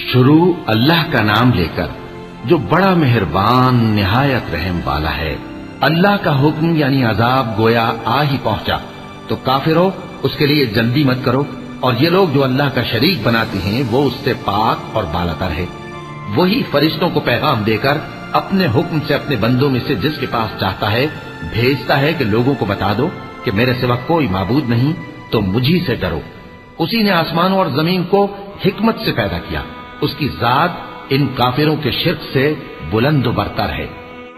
شروع اللہ کا نام لے کر جو بڑا مہربان نہایت رحم والا ہے۔ اللہ کا حکم یعنی عذاب گویا آ ہی پہنچا تو کافروں اس کے لیے جلدی مت کرو، اور یہ لوگ جو اللہ کا شریک بناتے ہیں وہ اس سے پاک اور بالاتر ہے۔ وہی فرشتوں کو پیغام دے کر اپنے حکم سے اپنے بندوں میں سے جس کے پاس چاہتا ہے بھیجتا ہے کہ لوگوں کو بتا دو کہ میرے سوا کوئی معبود نہیں، تو مجھی سے ڈرو۔ اسی نے آسمانوں اور زمین کو حکمت سے پیدا کیا، اس کی ذات ان کافروں کے شرک سے بلند و برتر ہے۔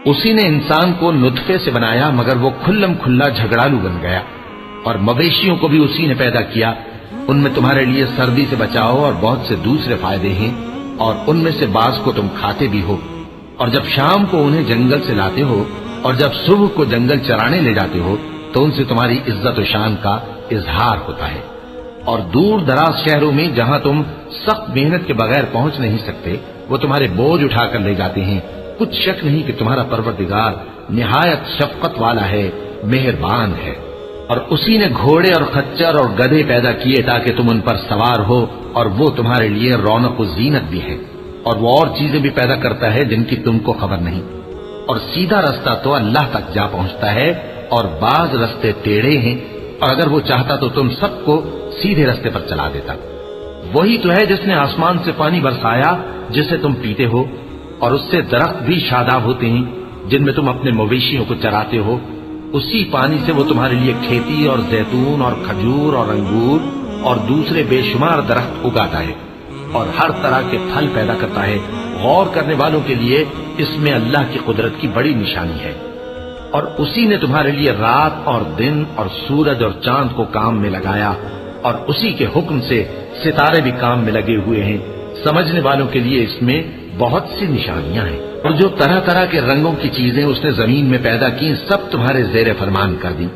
اسی نے انسان کو نطفے سے بنایا مگر وہ کھلم کھلا جھگڑالو بن گیا، اور مویشیوں کو بھی اسی نے پیدا کیا، ان میں تمہارے لیے سردی سے بچاؤ اور بہت سے دوسرے فائدے ہیں، اور ان میں سے بعض کو تم کھاتے بھی ہو، اور جب شام کو انہیں جنگل سے لاتے ہو اور جب صبح کو جنگل چرانے لے جاتے ہو تو ان سے تمہاری عزت و شان کا اظہار ہوتا ہے۔ اور دور دراز شہروں میں جہاں تم سخت محنت کے بغیر پہنچ نہیں سکتے وہ تمہارے بوجھ اٹھا کر لے جاتے ہیں۔ کچھ شک نہیں کہ تمہارا پروردگار نہایت شفقت والا ہے، مہربان ہے۔ اور اسی نے گھوڑے اور خچر اور گدھے پیدا کیے تاکہ تم ان پر سوار ہو، اور وہ تمہارے لیے رونق و زینت بھی ہے، اور وہ اور چیزیں بھی پیدا کرتا ہے جن کی تم کو خبر نہیں۔ اور سیدھا رستہ تو اللہ تک جا پہنچتا ہے، اور بعض رستے ٹیڑھے ہیں، اور اگر وہ چاہتا تو تم سب کو سیدھے رستے پر چلا دیتا۔ وہی تو ہے جس نے آسمان سے پانی برسایا جسے تم پیتے ہو، اور اس سے درخت بھی شاداب ہوتے ہیں جن میں تم اپنے مویشیوں کو چراتے ہو۔ اسی پانی سے وہ تمہارے لیے کھیتی اور زیتون اور کھجور اور انگور اور دوسرے بے شمار درخت اگاتا ہے، اور ہر طرح کے پھل پیدا کرتا ہے۔ غور کرنے والوں کے لیے اس میں اللہ کی قدرت کی بڑی نشانی ہے۔ اور اسی نے تمہارے لیے رات اور دن اور سورج اور چاند کو کام میں لگایا، اور اسی کے حکم سے ستارے بھی کام میں لگے ہوئے ہیں۔ سمجھنے والوں کے لیے اس میں بہت سی نشانیاں ہیں۔ اور جو طرح طرح کے رنگوں کی چیزیں اس نے زمین میں پیدا کی سب تمہارے زیر فرمان کر دی۔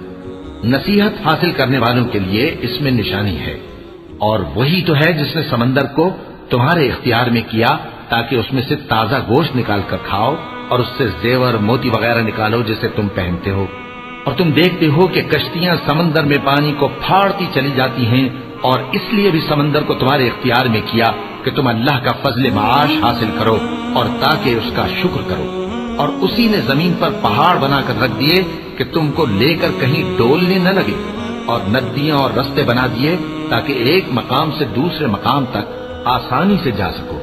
نصیحت حاصل کرنے والوں کے لیے اس میں نشانی ہے۔ اور وہی تو ہے جس نے سمندر کو تمہارے اختیار میں کیا تاکہ اس میں سے تازہ گوشت نکال کر کھاؤ، اور اس سے زیور موتی وغیرہ نکالو جسے تم پہنتے ہو۔ اور تم دیکھتے ہو کہ کشتیاں سمندر میں پانی کو پھاڑتی چلی جاتی ہیں، اور اس لیے بھی سمندر کو تمہارے اختیار میں کیا کہ تم اللہ کا فضل معاش حاصل کرو اور تاکہ اس کا شکر کرو۔ اور اسی نے زمین پر پہاڑ بنا کر رکھ دیے کہ تم کو لے کر کہیں ڈولنے نہ لگے، اور ندیاں اور رستے بنا دیے تاکہ ایک مقام سے دوسرے مقام تک آسانی سے جا سکو،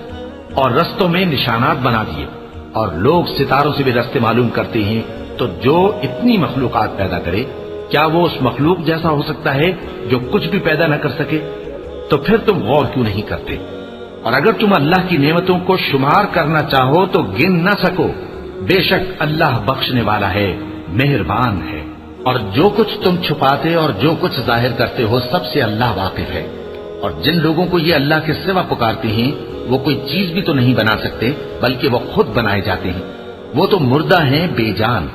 اور رستوں میں نشانات بنا دیے۔ اور لوگ ستاروں سے بھی رستے معلوم کرتے ہیں، تو جو اتنی مخلوقات پیدا کرے کیا وہ اس مخلوق جیسا ہو سکتا ہے جو کچھ بھی پیدا نہ کر سکے؟ تو پھر تم غور کیوں نہیں کرتے؟ اور اگر تم اللہ کی نعمتوں کو شمار کرنا چاہو تو گن نہ سکو۔ بے شک اللہ بخشنے والا ہے، مہربان ہے۔ اور جو کچھ تم چھپاتے اور جو کچھ ظاہر کرتے ہو سب سے اللہ واقف ہے۔ اور جن لوگوں کو یہ اللہ کے سوا پکارتے ہیں وہ کوئی چیز بھی تو نہیں بنا سکتے بلکہ وہ خود بنائے جاتے ہیں۔ وہ تو مردہ ہیں بے جان،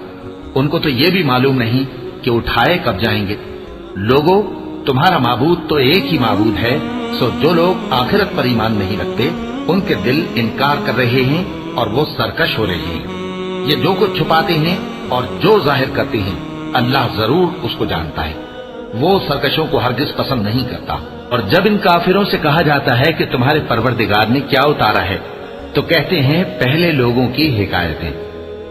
ان کو تو یہ بھی معلوم نہیں کہ اٹھائے کب جائیں گے۔ لوگوں، تمہارا معبود تو ایک ہی معبود ہے، سو جو لوگ آخرت پر ایمان نہیں رکھتے ان کے دل انکار کر رہے ہیں اور وہ سرکش ہو رہے ہیں۔ یہ جو کچھ چھپاتے ہیں اور جو ظاہر کرتے ہیں اللہ ضرور اس کو جانتا ہے۔ وہ سرکشوں کو ہرگز پسند نہیں کرتا۔ اور جب ان کافروں سے کہا جاتا ہے کہ تمہارے پروردگار نے کیا اتارا ہے تو کہتے ہیں پہلے لوگوں کی حکایتیں۔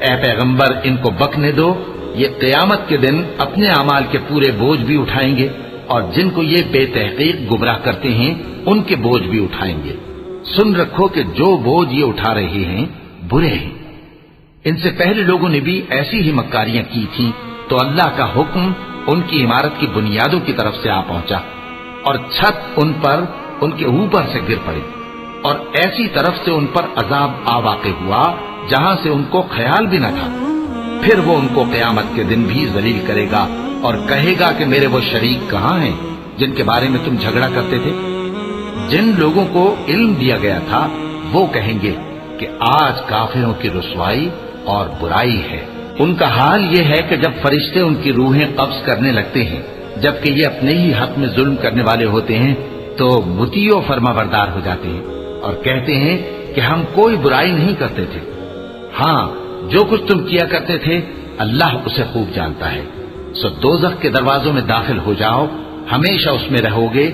اے پیغمبر ان کو بکنے دو، یہ قیامت کے دن اپنے اعمال کے پورے بوجھ بھی اٹھائیں گے، اور جن کو یہ بے تحقیق گمراہ کرتے ہیں ان کے بوجھ بھی اٹھائیں گے۔ سن رکھو کہ جو بوجھ یہ اٹھا رہے ہیں برے ہیں۔ ان سے پہلے لوگوں نے بھی ایسی ہی مکاریاں کی تھیں تو اللہ کا حکم ان کی عمارت کی بنیادوں کی طرف سے آ پہنچا، اور چھت ان پر ان کے اوپر سے گر پڑی، اور ایسی طرف سے ان پر عذاب آ واقع ہوا جہاں سے ان کو خیال بھی نہ تھا۔ پھر وہ ان کو قیامت کے دن بھی ذلیل کرے گا اور کہے گا کہ میرے وہ شریک کہاں ہیں جن کے بارے میں تم جھگڑا کرتے تھے؟ جن لوگوں کو علم دیا گیا تھا وہ کہیں گے کہ آج کافروں کی رسوائی اور برائی ہے۔ ان کا حال یہ ہے کہ جب فرشتے ان کی روحیں قبض کرنے لگتے ہیں جبکہ یہ اپنے ہی حق میں ظلم کرنے والے ہوتے ہیں تو مطیع و فرما بردار ہو جاتے ہیں اور کہتے ہیں کہ ہم کوئی برائی نہیں کرتے تھے۔ ہاں، جو کچھ تم کیا کرتے تھے اللہ اسے خوب جانتا ہے۔ سو دوزخ کے دروازوں میں داخل ہو جاؤ، ہمیشہ اس میں رہو گے،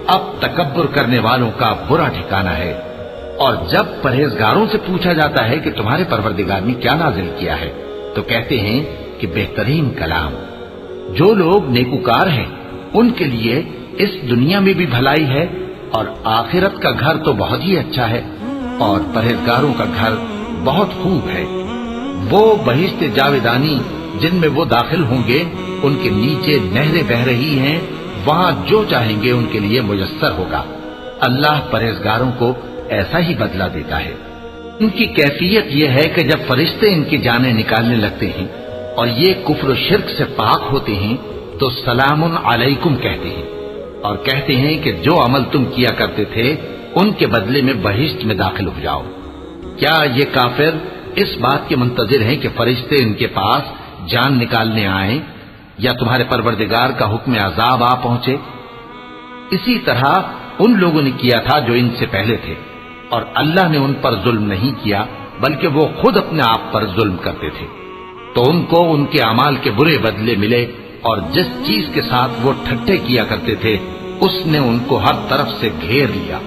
اب تکبر کرنے والوں کا برا ٹھکانہ ہے۔ اور جب پرہیزگاروں سے پوچھا جاتا ہے کہ تمہارے پروردگار نے کیا نازل کیا ہے تو کہتے ہیں کہ بہترین کلام۔ جو لوگ نیکوکار ہیں ان کے لیے اس دنیا میں بھی بھلائی ہے اور آخرت کا گھر تو بہت ہی اچھا ہے، اور پرہیزگاروں کا گھر بہت خوب ہے۔ وہ بہشت جاویدانی جن میں وہ داخل ہوں گے، ان کے نیچے نہریں بہہ رہی ہیں، وہاں جو چاہیں گے ان کے لیے میسر ہوگا۔ اللہ پرہیزگاروں کو ایسا ہی بدلہ دیتا ہے۔ ان کی کیفیت یہ ہے کہ جب فرشتے ان کی جانیں نکالنے لگتے ہیں اور یہ کفر و شرک سے پاک ہوتے ہیں تو سلام علیکم کہتے ہیں، اور کہتے ہیں کہ جو عمل تم کیا کرتے تھے ان کے بدلے میں بہشت میں داخل ہو جاؤ۔ کیا یہ کافر اس بات کے منتظر ہیں کہ فرشتے ان کے پاس جان نکالنے آئیں یا تمہارے پروردگار کا حکم عذاب آ پہنچے؟ اسی طرح ان لوگوں نے کیا تھا جو ان سے پہلے تھے، اور اللہ نے ان پر ظلم نہیں کیا بلکہ وہ خود اپنے آپ پر ظلم کرتے تھے۔ تو ان کو ان کے اعمال کے برے بدلے ملے، اور جس چیز کے ساتھ وہ ٹھٹھے کیا کرتے تھے اس نے ان کو ہر طرف سے گھیر لیا۔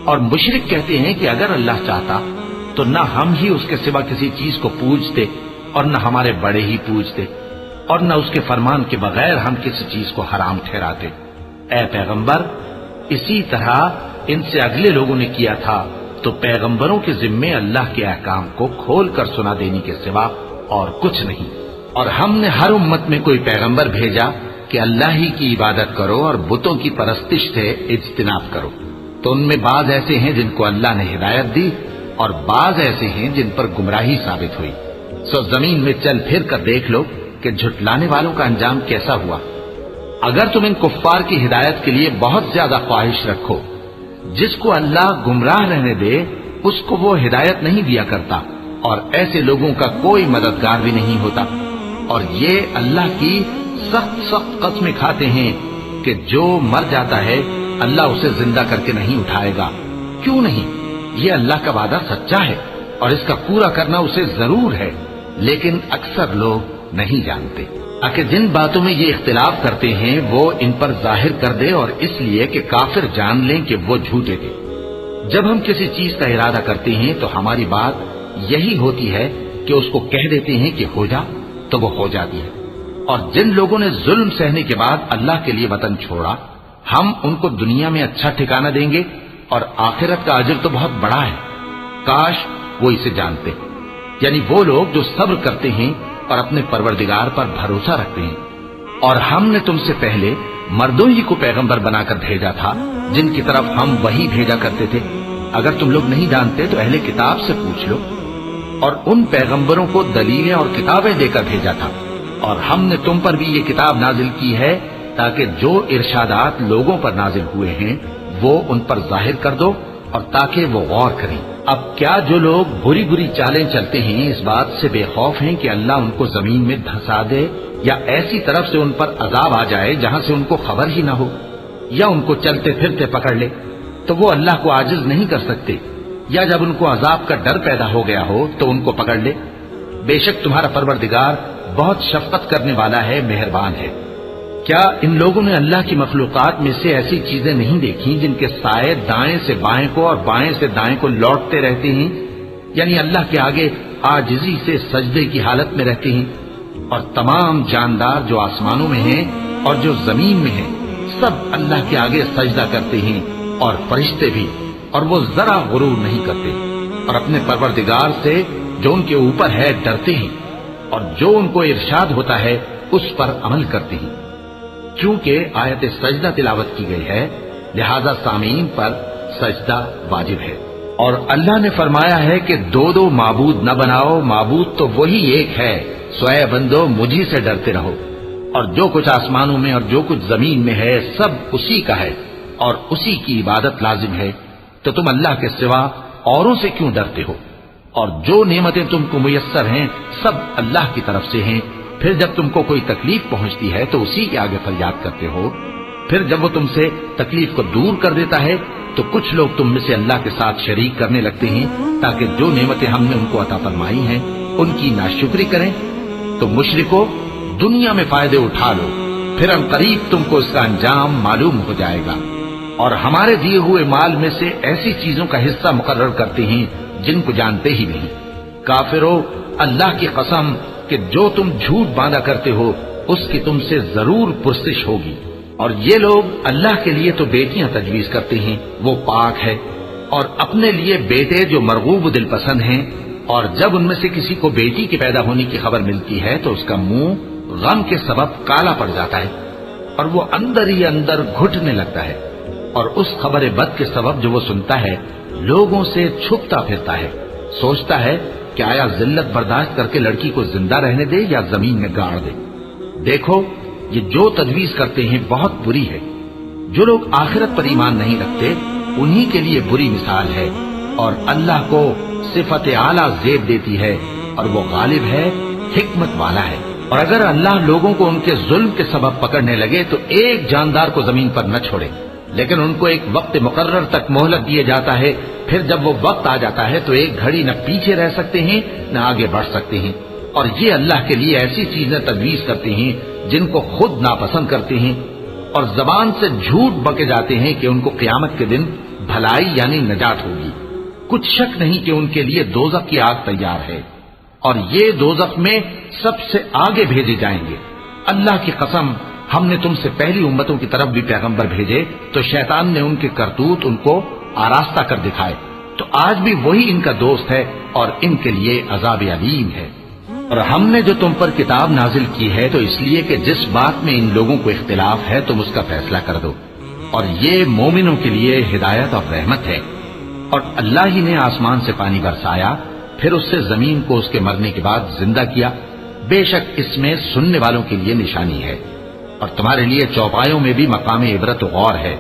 اور مشرک کہتے ہیں کہ اگر اللہ چاہتا تو نہ ہم ہی اس کے سوا کسی چیز کو پوجتے اور نہ ہمارے بڑے ہی پوجتے، اور نہ اس کے فرمان کے بغیر ہم کسی چیز کو حرام ٹھہراتے۔ اے پیغمبر، اسی طرح ان سے اگلے لوگوں نے کیا تھا، تو پیغمبروں کے ذمے اللہ کے احکام کو کھول کر سنا دینے کے سوا اور کچھ نہیں۔ اور ہم نے ہر امت میں کوئی پیغمبر بھیجا کہ اللہ ہی کی عبادت کرو اور بتوں کی پرستش سے اجتناب کرو، تو ان میں بعض ایسے ہیں جن کو اللہ نے ہدایت دی اور بعض ایسے ہیں جن پر گمراہی ثابت ہوئی۔ سو زمین میں چل پھر کر دیکھ لو کہ جھٹلانے والوں کا انجام کیسا ہوا۔ اگر تم ان کفار کی ہدایت کے لیے بہت زیادہ خواہش رکھو، جس کو اللہ گمراہ رہنے دے اس کو وہ ہدایت نہیں دیا کرتا، اور ایسے لوگوں کا کوئی مددگار بھی نہیں ہوتا۔ اور یہ اللہ کی سخت قسمیں کھاتے ہیں کہ جو مر جاتا ہے اللہ اسے زندہ کر کے نہیں اٹھائے گا۔ کیوں نہیں؟ یہ اللہ کا وعدہ سچا ہے اور اس کا پورا کرنا اسے ضرور ہے، لیکن اکثر لوگ نہیں جانتے۔ تاکہ جن باتوں میں یہ اختلاف کرتے ہیں وہ ان پر ظاہر کر دے، اور اس لیے کہ کافر جان لیں کہ وہ جھوٹے تھے۔ جب ہم کسی چیز کا ارادہ کرتے ہیں تو ہماری بات یہی ہوتی ہے کہ اس کو کہہ دیتے ہیں کہ ہو جا، تو وہ ہو جاتی ہے۔ اور جن لوگوں نے ظلم سہنے کے بعد اللہ کے لیے وطن چھوڑا، ہم ان کو دنیا میں اچھا ٹھکانہ دیں گے، اور آخرت کا اجر تو بہت بڑا ہے۔ کاش وہ اسے جانتے، یعنی وہ لوگ جو صبر کرتے ہیں اور اپنے پروردگار پر بھروسہ رکھتے ہیں۔ اور ہم نے تم سے پہلے مردوں ہی کو پیغمبر بنا کر بھیجا تھا جن کی طرف ہم وہی بھیجا کرتے تھے۔ اگر تم لوگ نہیں جانتے تو اہل کتاب سے پوچھ لو۔ اور ان پیغمبروں کو دلیلیں اور کتابیں دے کر بھیجا تھا، اور ہم نے تم پر بھی یہ کتاب نازل کی ہے تاکہ جو ارشادات لوگوں پر نازل ہوئے ہیں وہ ان پر ظاہر کر دو، اور تاکہ وہ غور کریں۔ اب کیا جو لوگ بری بری چالیں چلتے ہیں اس بات سے بے خوف ہیں کہ اللہ ان کو زمین میں دھسا دے، یا ایسی طرف سے ان پر عذاب آ جائے جہاں سے ان کو خبر ہی نہ ہو، یا ان کو چلتے پھرتے پکڑ لے، تو وہ اللہ کو عاجز نہیں کر سکتے، یا جب ان کو عذاب کا ڈر پیدا ہو گیا ہو تو ان کو پکڑ لے؟ بے شک تمہارا پروردگار بہت شفقت کرنے والا ہے، مہربان ہے۔ کیا ان لوگوں نے اللہ کی مخلوقات میں سے ایسی چیزیں نہیں دیکھی جن کے سائے دائیں سے بائیں کو اور بائیں سے دائیں کو لوٹتے رہتے ہیں، یعنی اللہ کے آگے عاجزی سے سجدے کی حالت میں رہتے ہیں؟ اور تمام جاندار جو آسمانوں میں ہیں اور جو زمین میں ہیں سب اللہ کے آگے سجدہ کرتے ہیں، اور فرشتے بھی، اور وہ ذرا غرور نہیں کرتے، اور اپنے پروردگار سے جو ان کے اوپر ہے ڈرتے ہیں، اور جو ان کو ارشاد ہوتا ہے اس پر عمل کرتے ہیں۔ چونکہ آیت سجدہ تلاوت کی گئی ہے لہذا سامعین پر سجدہ واجب ہے۔ اور اللہ نے فرمایا ہے کہ دو معبود نہ بناؤ، معبود تو وہی ایک ہے، سو اے بندو مجھی سے ڈرتے رہو۔ اور جو کچھ آسمانوں میں اور جو کچھ زمین میں ہے سب اسی کا ہے، اور اسی کی عبادت لازم ہے، تو تم اللہ کے سوا اوروں سے کیوں ڈرتے ہو؟ اور جو نعمتیں تم کو میسر ہیں سب اللہ کی طرف سے ہیں۔ پھر جب تم کو کوئی تکلیف پہنچتی ہے تو اسی کے آگے فریاد کرتے ہو، پھر جب وہ تم سے تکلیف کو دور کر دیتا ہے تو کچھ لوگ تم میں سے اللہ کے ساتھ شریک کرنے لگتے ہیں تاکہ جو نعمتیں ہم نے ان کو عطا فرمائی ہیں ان کی ناشکری کریں۔ تو مشرکو، دنیا میں فائدے اٹھا لو، پھر ان قریب تم کو اس کا انجام معلوم ہو جائے گا۔ اور ہمارے دیے ہوئے مال میں سے ایسی چیزوں کا حصہ مقرر کرتے ہیں جن کو جانتے ہی نہیں۔ کافرو، اللہ کی قسم کہ جو تم جھوٹ باندھا کرتے ہو اس کی تم سے ضرور پرسش ہوگی۔ اور یہ لوگ اللہ کے لیے تو بیٹیاں تجویز کرتے ہیں، وہ پاک ہے، اور اپنے لیے بیٹے جو مرغوب دل پسند ہیں، اور جب ان میں سے کسی کو بیٹی کے پیدا ہونے کی خبر ملتی ہے تو اس کا منہ غم کے سبب کالا پڑ جاتا ہے اور وہ اندر ہی اندر گھٹنے لگتا ہے، اور اس خبر بد کے سبب جو وہ سنتا ہے لوگوں سے چھپتا پھرتا ہے، سوچتا ہے کہ آیا ذلت برداشت کر کے لڑکی کو زندہ رہنے دے یا زمین میں گاڑ دے۔ دیکھو، یہ جو تجویز کرتے ہیں بہت بری ہے۔ جو لوگ آخرت پر ایمان نہیں رکھتے انہی کے لیے بری مثال ہے، اور اللہ کو صفت اعلیٰ زیب دیتی ہے، اور وہ غالب ہے، حکمت والا ہے۔ اور اگر اللہ لوگوں کو ان کے ظلم کے سبب پکڑنے لگے تو ایک جاندار کو زمین پر نہ چھوڑے، لیکن ان کو ایک وقت مقرر تک مہلت دیے جاتا ہے، پھر جب وہ وقت آ جاتا ہے تو ایک گھڑی نہ پیچھے رہ سکتے ہیں نہ آگے بڑھ سکتے ہیں۔ اور یہ اللہ کے لیے ایسی چیزیں تجویز کرتے ہیں جن کو خود ناپسند کرتے ہیں، اور زبان سے جھوٹ بکے جاتے ہیں کہ ان کو قیامت کے دن بھلائی یعنی نجات ہوگی۔ کچھ شک نہیں کہ ان کے لیے دوزخ کی آگ تیار ہے، اور یہ دوزخ میں سب سے آگے بھیجے جائیں گے۔ اللہ کی قسم، ہم نے تم سے پہلی امتوں کی طرف بھی پیغمبر بھیجے تو شیطان نے ان کے کرتوت ان کو آراستہ کر دکھائے، تو آج بھی وہی ان کا دوست ہے اور ان کے لیے عذاب علیم ہے۔ اور ہم نے جو تم پر کتاب نازل کی ہے تو اس لیے کہ جس بات میں ان لوگوں کو اختلاف ہے تم اس کا فیصلہ کر دو، اور یہ مومنوں کے لیے ہدایت اور رحمت ہے۔ اور اللہ ہی نے آسمان سے پانی برسایا، پھر اس سے زمین کو اس کے مرنے کے بعد زندہ کیا، بے شک اس میں سننے والوں کے لیے نشانی ہے۔ اور تمہارے لیے چوپایوں میں بھی مقام عبرت و غور ہے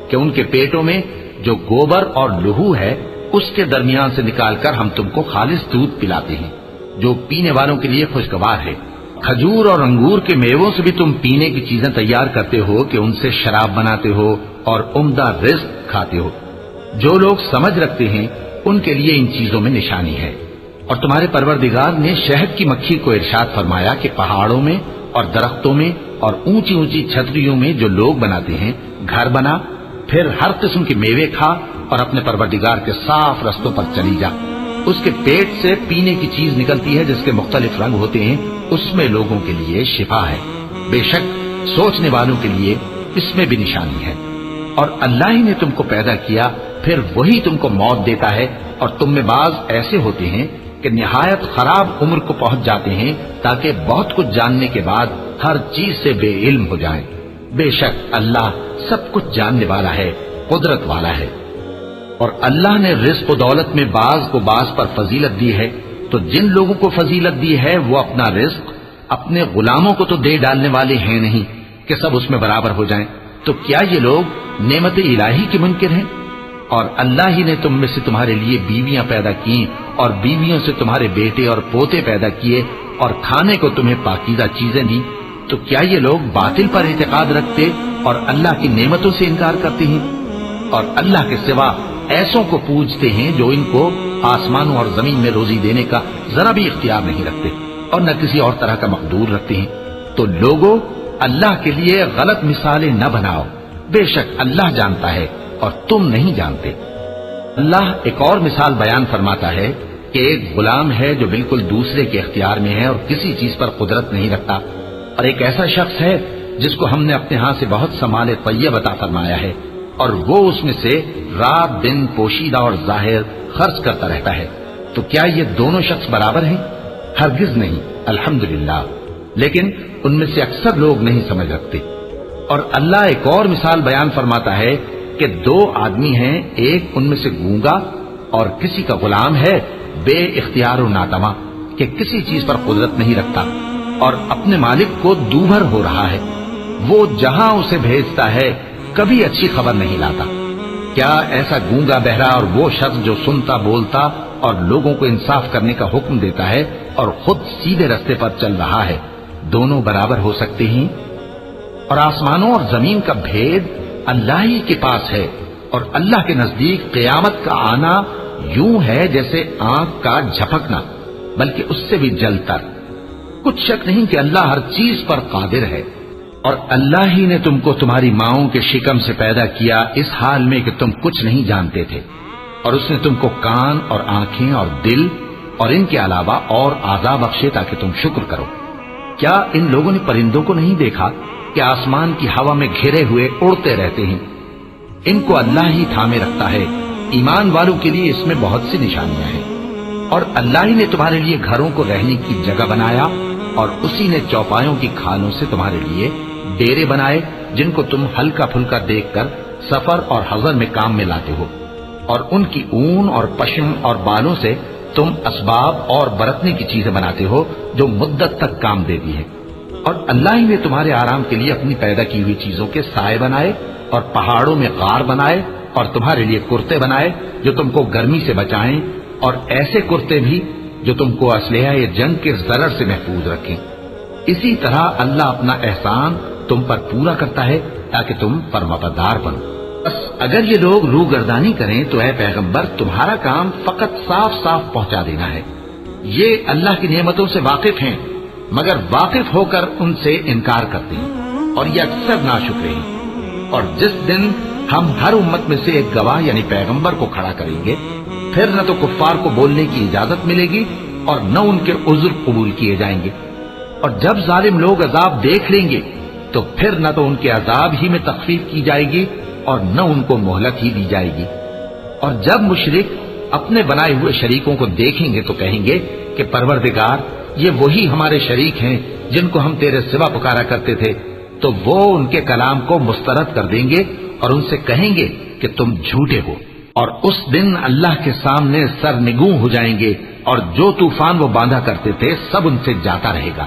کہ ان کے پیٹوں میں جو گوبر اور لہو ہے اس کے درمیان سے نکال کر ہم تم کو خالص دودھ پلاتے ہیں جو پینے والوں کے لیے خوشگوار ہے۔ کھجور اور انگور کے میووں سے بھی تم پینے کی چیزیں تیار کرتے ہو کہ ان سے شراب بناتے ہو اور عمدہ رزق کھاتے ہو۔ جو لوگ سمجھ رکھتے ہیں ان کے لیے ان چیزوں میں نشانی ہے۔ اور تمہارے پروردگار نے شہد کی مکھی کو ارشاد فرمایا کہ پہاڑوں میں اور درختوں میں اور اونچی اونچی چھتریوں میں جو لوگ بناتے ہیں گھر بنا، پھر ہر قسم کے میوے کھا اور اپنے پروردگار کے صاف رستوں پر چلی جا۔ اس کے پیٹ سے پینے کی چیز نکلتی ہے جس کے مختلف رنگ ہوتے ہیں، اس میں لوگوں کے لیے شفا ہے، بے شک سوچنے والوں کے لیے اس میں بھی نشانی ہے۔ اور اللہ ہی نے تم کو پیدا کیا، پھر وہی تم کو موت دیتا ہے، اور تم میں بعض ایسے ہوتے ہیں کہ نہایت خراب عمر کو پہنچ جاتے ہیں تاکہ بہت کچھ جاننے کے بعد ہر چیز سے بے علم ہو جائیں۔ بے شک اللہ سب کچھ جاننے والا ہے، قدرت والا ہے۔ اور اللہ نے رزق و دولت میں بعض کو بعض پر فضیلت دی ہے، تو جن لوگوں کو فضیلت دی ہے وہ اپنا رزق اپنے غلاموں کو تو دے ڈالنے والے ہیں نہیں کہ سب اس میں برابر ہو جائیں، تو کیا یہ لوگ نعمت الہی کے منکر ہیں؟ اور اللہ ہی نے تم میں سے تمہارے لیے بیویاں پیدا کی اور بیویوں سے تمہارے بیٹے اور پوتے پیدا کیے اور کھانے کو تمہیں پاکیزہ چیزیں دی، تو کیا یہ لوگ باطل پر اعتقاد رکھتے اور اللہ کی نعمتوں سے انکار کرتے ہیں؟ اور اللہ کے سوا ایسوں کو پوجتے ہیں جو ان کو آسمانوں اور زمین میں روزی دینے کا ذرا بھی اختیار نہیں رکھتے اور نہ کسی اور طرح کا مقدور رکھتے ہیں۔ تو لوگوں، اللہ کے لیے غلط مثالیں نہ بناؤ، بے شک اللہ جانتا ہے اور تم نہیں جانتے۔ اللہ ایک اور مثال بیان فرماتا ہے کہ ایک غلام ہے جو بالکل دوسرے کے اختیار میں ہے اور کسی چیز پر قدرت نہیں رکھتا، اور ایک ایسا شخص ہے جس کو ہم نے اپنے ہاں سے بہت سا مال طیب عطا فرمایا ہے اور وہ اس میں سے رات دن پوشیدہ اور ظاہر خرچ کرتا رہتا ہے، تو کیا یہ دونوں شخص برابر ہیں؟ ہرگز نہیں، الحمدللہ، لیکن ان میں سے اکثر لوگ نہیں سمجھ رکھتے۔ اور اللہ ایک اور مثال بیان فرماتا ہے کہ دو آدمی ہیں، ایک ان میں سے گونگا اور کسی کا غلام ہے بے اختیار و ناتواں کہ کسی چیز پر قدرت نہیں رکھتا اور اپنے مالک کو دوبھر ہو رہا ہے، وہ جہاں اسے بھیجتا ہے کبھی اچھی خبر نہیں لاتا۔ کیا ایسا گونگا بہرا اور وہ شخص جو سنتا بولتا اور لوگوں کو انصاف کرنے کا حکم دیتا ہے اور خود سیدھے رستے پر چل رہا ہے، دونوں برابر ہو سکتے ہیں؟ اور آسمانوں اور زمین کا بھید اللہ ہی کے پاس ہے، اور اللہ کے نزدیک قیامت کا آنا یوں ہے جیسے آنکھ کا جھپکنا، بلکہ اس سے بھی جل تر۔ کچھ شک نہیں کہ اللہ ہر چیز پر قادر ہے۔ اور اللہ ہی نے تم کو تمہاری ماؤں کے شکم سے پیدا کیا اس حال میں کہ تم کچھ نہیں جانتے تھے، اور اس نے تم کو کان اور آنکھیں اور دل اور ان کے علاوہ اور اعضاء بخشے تاکہ تم شکر کرو۔ کیا ان لوگوں نے پرندوں کو نہیں دیکھا کہ آسمان کی ہوا میں گھرے ہوئے اڑتے رہتے ہیں؟ ان کو اللہ ہی تھامے رکھتا ہے۔ ایمان والوں کے لیے اس میں بہت سی نشانیاں ہیں۔ اور اللہ ہی نے تمہارے لیے گھروں کو رہنے کی جگہ بنایا، اور اسی نے چوپایوں کی کھالوں سے تمہارے لیے ڈیرے بنائے جن کو تم ہلکا پھلکا دیکھ کر سفر اور حضر میں کام میں لاتے ہو، اور ان کی اون اور پشم اور بالوں سے تم اسباب اور برتنے کی چیزیں بناتے ہو جو مدت تک کام دیتی ہے۔ اور اللہ ہی نے تمہارے آرام کے لیے اپنی پیدا کی ہوئی چیزوں کے سائے بنائے اور پہاڑوں میں غار بنائے اور تمہارے لیے کرتے بنائے جو تم کو گرمی سے بچائیں، اور ایسے کرتے بھی جو تم کو اسلحہ یا جنگ کے ضرر سے محفوظ رکھیں۔ اسی طرح اللہ اپنا احسان تم پر پورا کرتا ہے تاکہ تم فرمانبردار بنو۔ بس اگر یہ لوگ روح گردانی کریں تو اے پیغمبر تمہارا کام فقط صاف صاف پہنچا دینا ہے۔ یہ اللہ کی نعمتوں سے واقف ہیں مگر واقف ہو کر ان سے انکار کرتے ہیں، اور یہ اکثر ناشکرے ہیں۔ اور جس دن ہم ہر امت میں سے ایک گواہ یعنی پیغمبر کو کھڑا کریں گے، پھر نہ تو کفار کو بولنے کی اجازت ملے گی اور نہ ان کے عذر قبول کیے جائیں گے۔ اور جب ظالم لوگ عذاب دیکھ لیں گے تو پھر نہ تو ان کے عذاب ہی میں تخفیف کی جائے گی اور نہ ان کو مہلت ہی دی جائے گی۔ اور جب مشرک اپنے بنائے ہوئے شریکوں کو دیکھیں گے تو کہیں گے کہ پروردگار یہ وہی ہمارے شریک ہیں جن کو ہم تیرے سوا پکارا کرتے تھے، تو وہ ان کے کلام کو مسترد کر دیں گے اور ان سے کہیں گے کہ تم جھوٹے ہو۔ اور اس دن اللہ کے سامنے سر نگوں ہو جائیں گے، اور جو طوفان وہ باندھا کرتے تھے سب ان سے جاتا رہے گا۔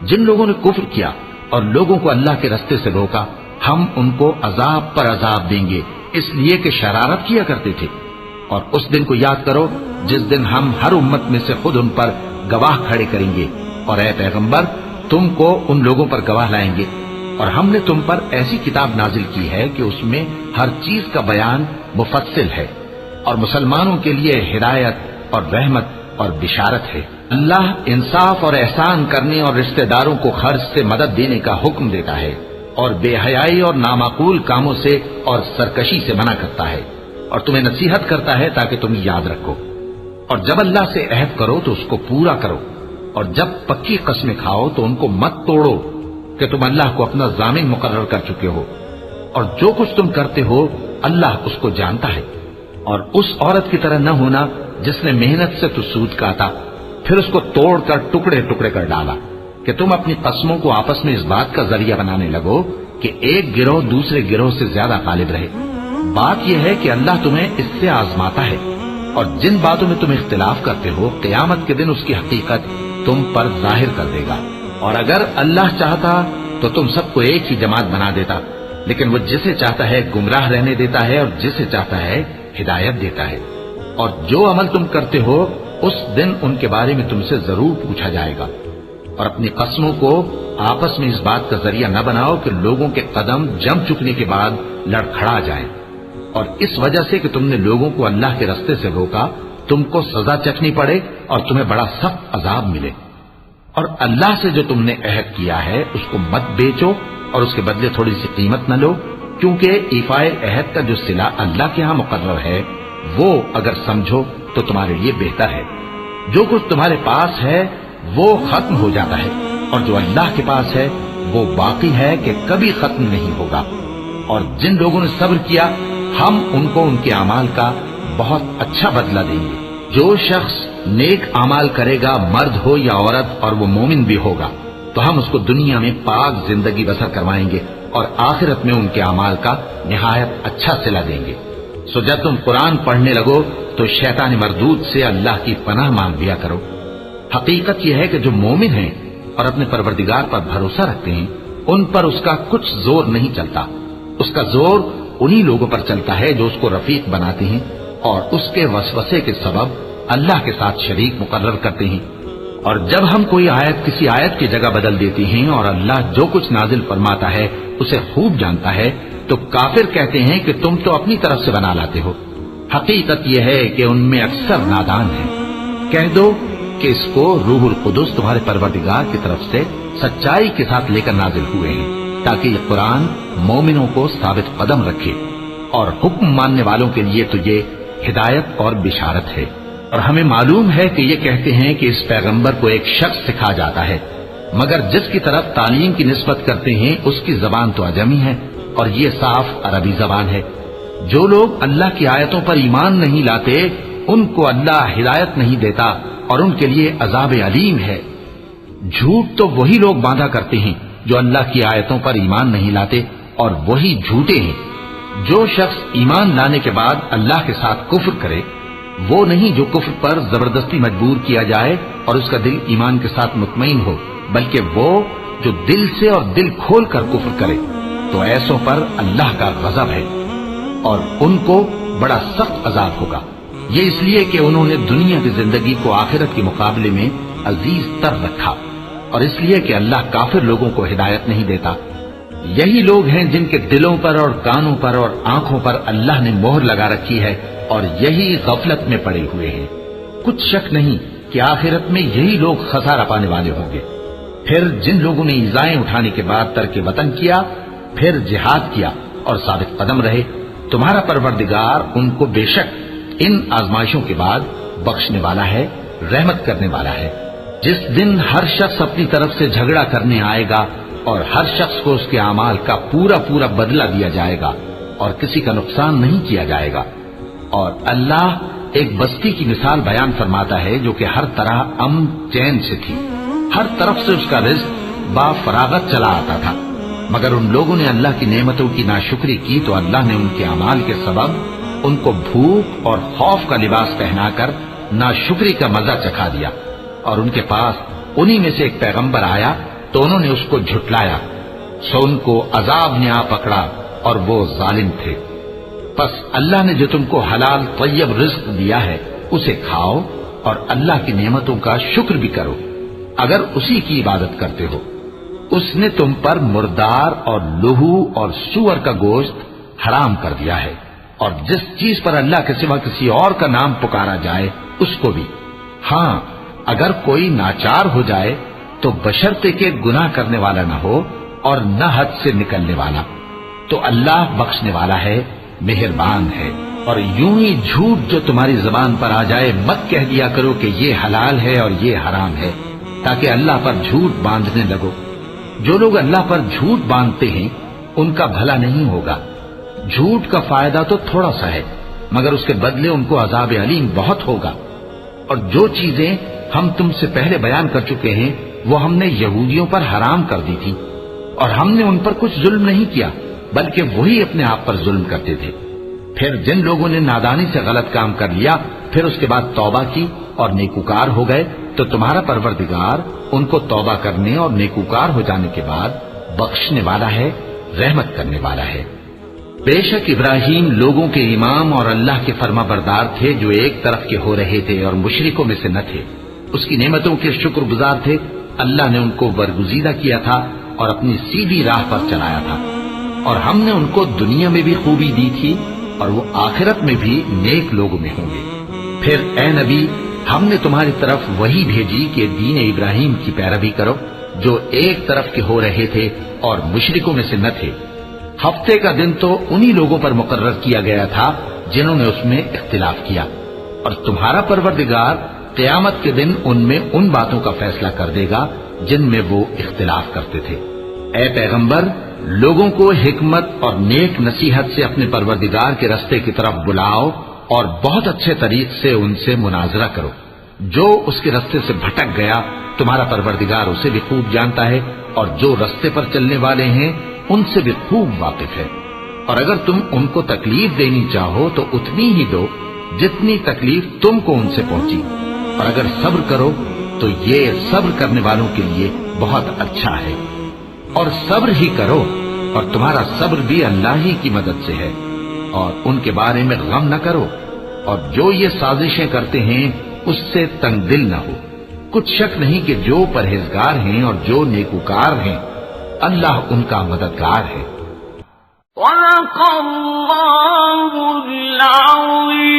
جن لوگوں نے کفر کیا اور لوگوں کو اللہ کے رستے سے روکا، ہم ان کو عذاب پر عذاب دیں گے اس لیے کہ شرارت کیا کرتے تھے۔ اور اس دن کو یاد کرو جس دن ہم ہر امت میں سے خود ان پر گواہ کھڑے کریں گے، اور اے پیغمبر تم کو ان لوگوں پر گواہ لائیں گے۔ اور ہم نے تم پر ایسی کتاب نازل کی ہے کہ اس میں ہر چیز کا بیان مفصل ہے، اور مسلمانوں کے لیے ہدایت اور رحمت اور بشارت ہے۔ اللہ انصاف اور احسان کرنے اور رشتہ داروں کو خرچ سے مدد دینے کا حکم دیتا ہے، اور بے حیائی اور نامعقول کاموں سے اور سرکشی سے منع کرتا ہے، اور تمہیں نصیحت کرتا ہے تاکہ تم یاد رکھو۔ اور جب اللہ سے عہد کرو تو اس کو پورا کرو، اور جب پکی قسمیں کھاؤ تو ان کو مت توڑو کہ تم اللہ کو اپنا ضامن مقرر کر چکے ہو، اور جو کچھ تم کرتے ہو اللہ اس کو جانتا ہے۔ اور اس عورت کی طرح نہ ہونا جس نے محنت سے تو سود کاٹا پھر اس کو توڑ کر ٹکڑے ٹکڑے کر ڈالا، کہ تم اپنی قسموں کو آپس میں اس بات کا ذریعہ بنانے لگو کہ ایک گروہ دوسرے گروہ سے زیادہ غالب رہے۔ بات یہ ہے کہ اللہ تمہیں اس سے آزماتا ہے، اور جن باتوں میں تم اختلاف کرتے ہو قیامت کے دن اس کی حقیقت تم پر ظاہر کر دے گا۔ اور اگر اللہ چاہتا تو تم سب کو ایک ہی جماعت بنا دیتا، لیکن وہ جسے چاہتا ہے گمراہ رہنے دیتا ہے اور جسے چاہتا ہے ہدایت دیتا ہے۔ اور جو عمل تم کرتے ہو اس دن ان کے بارے میں تم سے ضرور پوچھا جائے گا۔ اور اپنی قسموں کو آپس میں اس بات کا ذریعہ نہ بناؤ کہ لوگوں کے قدم جم چکنے کے بعد لڑکھڑا جائیں، اور اس وجہ سے کہ تم نے لوگوں کو اللہ کے رستے سے روکا تم کو سزا چکھنی پڑے اور تمہیں بڑا سخت عذاب ملے۔ اور اللہ سے جو تم نے عہد کیا ہے اس کو مت بیچو اور اس کے بدلے تھوڑی سی قیمت نہ لو، کیونکہ ایفائے عہد کا جو صلہ اللہ کے ہاں مقرر ہے وہ اگر سمجھو تو تمہارے لیے بہتر ہے۔ جو کچھ تمہارے پاس ہے وہ ختم ہو جاتا ہے، اور جو اللہ کے پاس ہے وہ باقی ہے کہ کبھی ختم نہیں ہوگا۔ اور جن لوگوں نے صبر کیا ہم ان کو ان کے اعمال کا بہت اچھا بدلہ دیں گے۔ جو شخص نیک اعمال کرے گا مرد ہو یا عورت اور وہ مومن بھی ہوگا تو ہم اس کو دنیا میں پاک زندگی بسر کروائیں گے اور آخرت میں ان کے اعمال کا نہایت اچھا صلہ دیں گے۔ سو جب تم قرآن پڑھنے لگو تو شیطان مردود سے اللہ کی پناہ مانگ لیا کرو۔ حقیقت یہ ہے کہ جو مومن ہیں اور اپنے پروردگار پر بھروسہ رکھتے ہیں ان پر اس کا کچھ زور نہیں چلتا، اس کا زور انہی لوگوں پر چلتا ہے جو اس کو رفیق بناتے ہیں اور اس کے وسوسے کے سبب اللہ کے ساتھ شریک مقرر کرتے ہیں۔ اور جب ہم کوئی آیت کسی آیت کی جگہ بدل دیتی ہیں اور اللہ جو کچھ نازل فرماتا ہے اسے خوب جانتا ہے تو کافر کہتے ہیں کہ تم تو اپنی طرف سے بنا لاتے ہو۔ حقیقت یہ ہے کہ ان میں اکثر نادان ہیں۔ کہہ دو کہ اس کو روح القدس تمہارے پروردگار کی طرف سے سچائی کے ساتھ لے کر نازل ہوئے ہیں، تاکہ یہ قرآن مومنوں کو ثابت قدم رکھے اور حکم ماننے والوں کے لیے تو یہ ہدایت اور بشارت ہے۔ اور ہمیں معلوم ہے کہ یہ کہتے ہیں کہ اس پیغمبر کو ایک شخص سکھا جاتا ہے، مگر جس کی طرف تعلیم کی نسبت کرتے ہیں اس کی زبان تو عجمی ہے اور یہ صاف عربی زبان ہے۔ جو لوگ اللہ کی آیتوں پر ایمان نہیں لاتے ان کو اللہ ہدایت نہیں دیتا اور ان کے لیے عذاب علیم ہے۔ جھوٹ تو وہی لوگ باندھا کرتے ہیں جو اللہ کی آیتوں پر ایمان نہیں لاتے اور وہی جھوٹے ہیں۔ جو شخص ایمان لانے کے بعد اللہ کے ساتھ کفر کرے وہ نہیں جو کفر پر زبردستی مجبور کیا جائے اور اس کا دل ایمان کے ساتھ مطمئن ہو، بلکہ وہ جو دل سے اور دل کھول کر کفر کرے، تو ایسوں پر اللہ کا غضب ہے اور ان کو بڑا سخت عذاب ہوگا۔ یہ اس لیے کہ انہوں نے دنیا کی زندگی کو آخرت کے مقابلے میں عزیز تر رکھا، اور اس لیے کہ اللہ کافر لوگوں کو ہدایت نہیں دیتا۔ یہی لوگ ہیں جن کے دلوں پر اور کانوں پر اور آنکھوں پر اللہ نے مہر لگا رکھی ہے اور یہی غفلت میں پڑے ہوئے ہیں۔ کچھ شک نہیں کہ آخرت میں یہی لوگ خسارہ پانے والے ہوں گے۔ پھر جن لوگوں نے ایذائیں اٹھانے کے بعد ترک وطن کیا، پھر جہاد کیا اور ثابت قدم رہے، تمہارا پروردگار ان کو بے شک ان آزمائشوں کے بعد بخشنے والا ہے، رحمت کرنے والا ہے۔ جس دن ہر شخص اپنی طرف سے جھگڑا کرنے آئے گا اور ہر شخص کو اس کے اعمال کا پورا پورا بدلہ دیا جائے گا اور کسی کا نقصان نہیں کیا جائے گا۔ اور اللہ ایک بستی کی مثال بیان فرماتا ہے جو کہ ہر طرح امن چین سے تھی، ہر طرف سے اس کا رزق با فراغت چلا آتا تھا، مگر ان لوگوں نے اللہ کی نعمتوں کی ناشکری کی تو اللہ نے ان کے اعمال کے سبب ان کو بھوک اور خوف کا لباس پہنا کر ناشکری کا مزہ چکھا دیا۔ اور ان کے پاس انہی میں سے ایک پیغمبر آیا تو انہوں نے اس کو جھٹلایا، سو ان کو عذاب نے آ پکڑا اور وہ ظالم تھے۔ پس اللہ نے جو تم کو حلال طیب رزق دیا ہے اسے کھاؤ اور اللہ کی نعمتوں کا شکر بھی کرو اگر اسی کی عبادت کرتے ہو۔ اس نے تم پر مردار اور لہو اور سور کا گوشت حرام کر دیا ہے، اور جس چیز پر اللہ کے سوا کسی اور کا نام پکارا جائے اس کو بھی۔ ہاں اگر کوئی ناچار ہو جائے تو بشرطے کہ گناہ کرنے والا نہ ہو اور نہ حد سے نکلنے والا، تو اللہ بخشنے والا ہے، مہربان ہے۔ اور یوں ہی جھوٹ جو تمہاری زبان پر آ جائے مت کہہ دیا کرو کہ یہ حلال ہے اور یہ حرام ہے، تاکہ اللہ پر جھوٹ باندھنے لگو۔ جو لوگ اللہ پر جھوٹ باندھتے ہیں ان کا بھلا نہیں ہوگا۔ جھوٹ کا فائدہ تو تھوڑا سا ہے، مگر اس کے بدلے ان کو عذاب علیم بہت ہوگا۔ اور جو چیزیں ہم تم سے پہلے بیان کر چکے ہیں وہ ہم نے یہودیوں پر حرام کر دی تھی، اور ہم نے ان پر کچھ ظلم نہیں کیا بلکہ وہی اپنے آپ پر ظلم کرتے تھے۔ پھر جن لوگوں نے نادانی سے غلط کام کر لیا پھر اس کے بعد توبہ کی اور نیکوکار ہو گئے تو تمہارا پروردگار ان کو توبہ کرنے اور نیکوکار ہو جانے کے بعد بخشنے والا ہے، رحمت کرنے والا ہے۔ بے شک ابراہیم لوگوں کے امام اور اللہ کے فرما بردار تھے جو ایک طرف کے ہو رہے تھے اور مشرکوں میں سے نہ تھے۔ اس کی نعمتوں کے شکر گزار تھے۔ اللہ نے ان کو برگزیدہ کیا تھا اور اپنی سیدھی راہ پر چلایا تھا، اور ہم نے ان کو دنیا میں بھی خوبی دی تھی اور وہ آخرت میں بھی نیک لوگوں میں ہوں گے۔ پھر اے نبی ہم نے تمہاری طرف وہی بھیجی کہ دین ابراہیم کی پیروی کرو جو ایک طرف کے ہو رہے تھے اور مشرکوں میں سے نہ تھے۔ ہفتے کا دن تو انہی لوگوں پر مقرر کیا گیا تھا جنہوں نے اس میں اختلاف کیا، اور تمہارا پروردگار قیامت کے دن ان میں ان باتوں کا فیصلہ کر دے گا جن میں وہ اختلاف کرتے تھے۔ اے پیغمبر لوگوں کو حکمت اور نیک نصیحت سے اپنے پروردگار کے رستے کی طرف بلاؤ اور بہت اچھے طریق سے ان سے مناظرہ کرو۔ جو اس کے رستے سے بھٹک گیا تمہارا پروردگار اسے بھی خوب جانتا ہے، اور جو رستے پر چلنے والے ہیں ان سے بھی خوب واقف ہے۔ اور اگر تم ان کو تکلیف دینی چاہو تو اتنی ہی دو جتنی تکلیف تم کو ان سے پہنچی، اور اگر صبر کرو تو یہ صبر کرنے والوں کے لیے بہت اچھا ہے۔ اور صبر ہی کرو، اور تمہارا صبر بھی اللہ ہی کی مدد سے ہے، اور ان کے بارے میں غم نہ کرو، اور جو یہ سازشیں کرتے ہیں اس سے تنگ دل نہ ہو۔ کچھ شک نہیں کہ جو پرہیزگار ہیں اور جو نیکوکار ہیں اللہ ان کا مددگار ہے۔ صدق اللہ العظیم۔